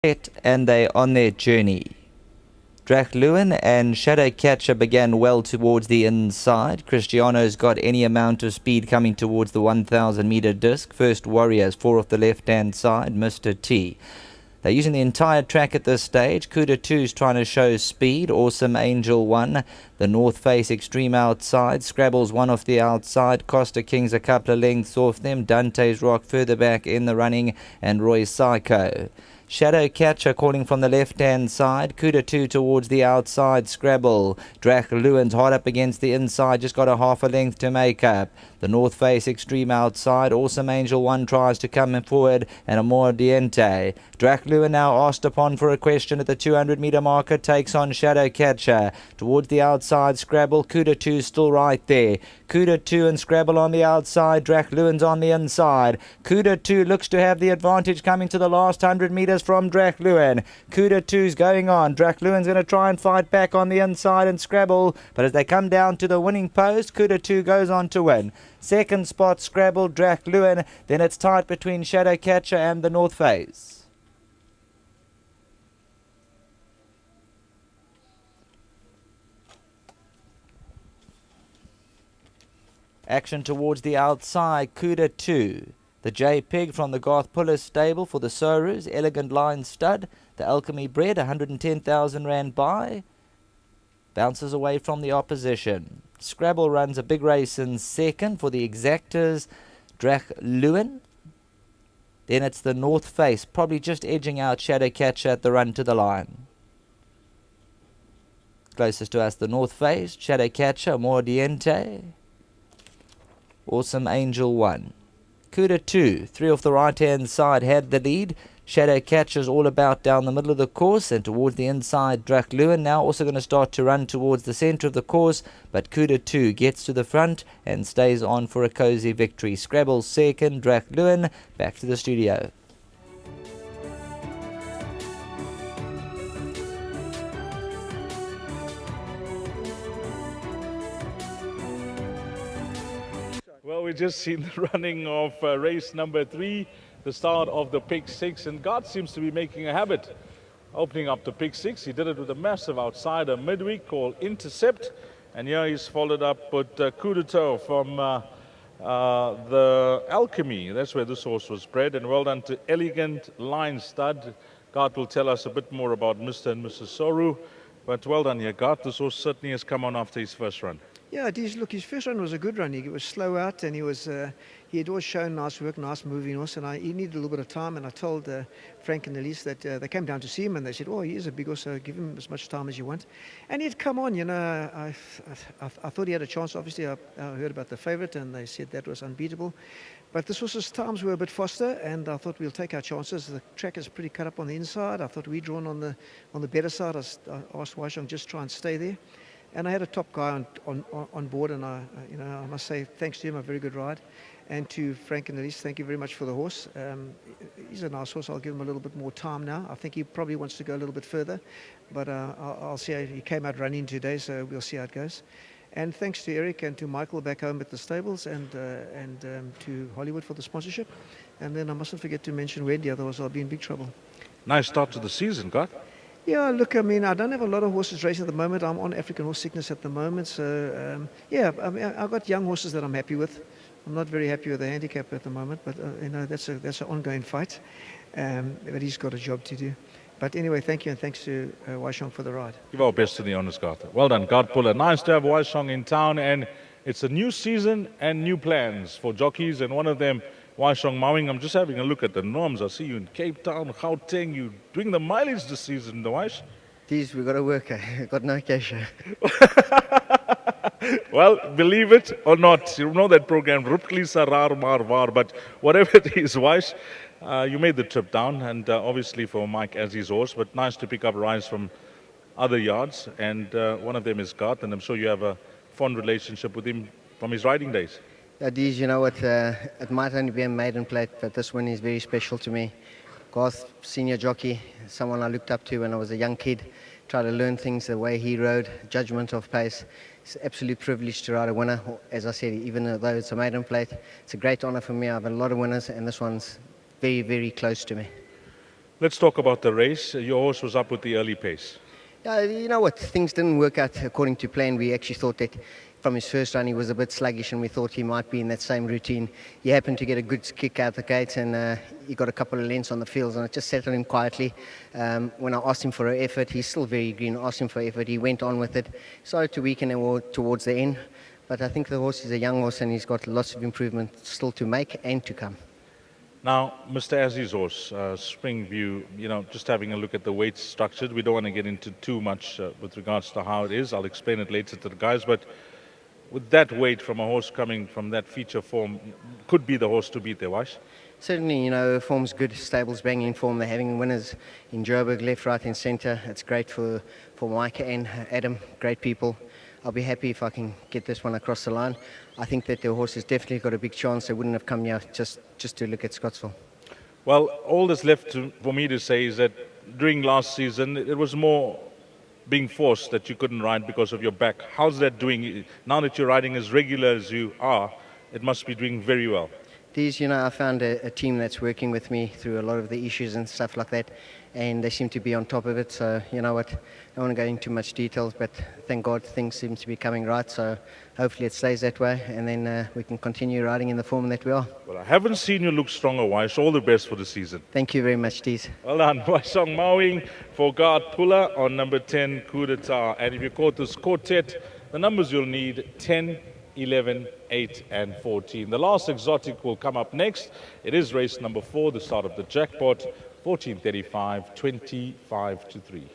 And they're on their journey. Drachlewin and Shadowcatcher began well towards the inside. Cristiano's got any amount of speed coming towards the 1,000 meter disc. First Warriors, 4 off the left-hand side, Mr. T. They're using the entire track at this stage. Cuda 2's trying to show speed. Awesome Angel 1. The North Face Extreme outside. Scrabble's 1 off the outside. Costa King's a couple of lengths off them. Dante's Rock further back in the running. And Roy's Psycho. Shadowcatcher calling from the left-hand side. Cuda 2 towards the outside. Scrabble. Drachlewin's hard up against the inside. Just got a half a length to make up. The North Face Extreme outside. Awesome Angel 1 tries to come forward. And Amor Diente. Drachlewin now asked upon for a question at the 200 meter marker. Takes on Shadowcatcher. Towards the outside. Scrabble. Cuda 2 still right there. Cuda 2 and Scrabble on the outside. Drachlewin's on the inside. Cuda 2 looks to have the advantage coming to the last 100 meters from Drachlewin. Cuda 2's going on. Drachlewin's going to try and fight back on the inside and Scrabble. But as they come down to the winning post, Cuda 2 goes on to win. Second spot, Scrabble, Drachlewin. Then it's tight between Shadowcatcher and the North Face. Action towards the outside, Cuda 2. The J Pig from the Garth Puller stable for the Sorus, Elegant Line Stud. The Alchemy Bred, 110,000 Rand buy. Bounces away from the opposition. Scrabble runs a big race in second for the Exactors, Drachlewin. Then it's the North Face, probably just edging out Shadowcatcher at the run to the line. Closest to us, the North Face, Shadowcatcher, Mordiente. Awesome Angel 1. Cuda 2, 3 off the right-hand side, had the lead. Shadowcatcher's all about down the middle of the course and towards the inside. Drachlewin now also going to start to run towards the centre of the course, but Cuda 2 gets to the front and stays on for a cosy victory. Scrabble second, Drachlewin back to the studio. Well, we just seen the running of race number 3, the start of the pick 6, and God seems to be making a habit opening up the pick 6. He did it with a massive outsider midweek called Intercept, and here he's followed up with Cuda 2 from the Alchemy. That's where this horse was bred, and well done to Elegant Line Stud. God will tell us a bit more about Mr. and Mrs. Soru, but well done here, God. This horse certainly has come on after his first run. Yeah, look, his first run was a good run. He was slow out, and he had always shown nice work, nice moving horse, and he needed a little bit of time. And I told Frank and Elise that they came down to see him, and they said, "Oh, he is a big horse, so give him as much time as you want." And he'd come on, you know. I thought he had a chance. Obviously, I heard about the favourite, and they said that was unbeatable. But this horse's times were a bit faster, and I thought we'll take our chances. The track is pretty cut up on the inside. I thought we'd drawn on the better side. I asked Waishong just try and stay there. And I had a top guy on board, and I must say thanks to him, a very good ride. And to Frank and Elise, thank you very much for the horse. He's a nice horse. I'll give him a little bit more time now. I think he probably wants to go a little bit further, but I'll see how he came out running today, so we'll see how it goes. And thanks to Eric and to Michael back home at the stables, and to Hollywood for the sponsorship. And then I mustn't forget to mention Wendy, otherwise I'll be in big trouble. Nice start to the season, God. Yeah, look, I mean, I don't have a lot of horses racing at the moment. I'm on African horse sickness at the moment. So, yeah, I mean, I've got young horses that I'm happy with. I'm not very happy with the handicap at the moment, but, that's an ongoing fight. But he's got a job to do. But anyway, thank you, and thanks to Waishong for the ride. Give our best to the honest God. Well done, God Puller. Nice to have Waishong in town, and it's a new season and new plans for jockeys, and one of them, Waishong Mowing. I'm just having a look at the norms. I see you in Cape Town, Gauteng. You're doing the mileage this season, the Waish. Geez, we've got to work. Got no cash. Well, believe it or not, you know that program, Rupkli Sarar Marvar, but whatever it is, Waish, you made the trip down, and obviously for Mike as his horse, but nice to pick up rides from other yards, and one of them is Garth, and I'm sure you have a fond relationship with him from his riding days. Dees, you know what, it might only be a maiden plate, but this one is very special to me. Garth, senior jockey, someone I looked up to when I was a young kid, tried to learn things the way he rode, judgment of pace. It's an absolute privilege to ride a winner. As I said, even though it's a maiden plate, it's a great honour for me. I have a lot of winners, and this one's very, very close to me. Let's talk about the race. Your horse was up with the early pace. You know what? Things didn't work out according to plan. We actually thought that from his first run he was a bit sluggish, and we thought he might be in that same routine. He happened to get a good kick out the gate, and he got a couple of lengths on the fields, and it just settled him quietly. When I asked him for an effort, he's still very green. I asked him for effort, he went on with it. Started to weaken towards the end, but I think the horse is a young horse, and he's got lots of improvement still to make and to come. Now, Mr. Azzy's horse, Springview, just having a look at the weight structure. We don't want to get into too much with regards to how it is. I'll explain it later to the guys. But with that weight from a horse coming from that feature form, could be the horse to beat there, Wash. Certainly, form's good, stable's banging in form. They're having winners in Joburg, left, right and centre. It's great for Mike and Adam, great people. I'll be happy if I can get this one across the line. I think that the horse has definitely got a big chance. They wouldn't have come here just to look at Scottsville. Well, all that's left for me to say is that during last season, it was more being forced that you couldn't ride because of your back. How's that doing? Now that you're riding as regular as you are, it must be doing very well. These, I found a team that's working with me through a lot of the issues and stuff like that, and they seem to be on top of it. So, you know what, I don't want to go into much details, but thank God things seem to be coming right. So hopefully it stays that way, and then we can continue riding in the form that we are. Well, I haven't seen you look stronger, Waish. All the best for the season. Thank you very much, Dees. Well done. Waishong Mawing for guard Pula on number 10, Coup d'etat. And if you caught this quartet, the numbers you'll need, 10, 11, 8 and 14. The last exotic will come up next. It is race number 4, the start of the jackpot, 14:35, 25 to 3.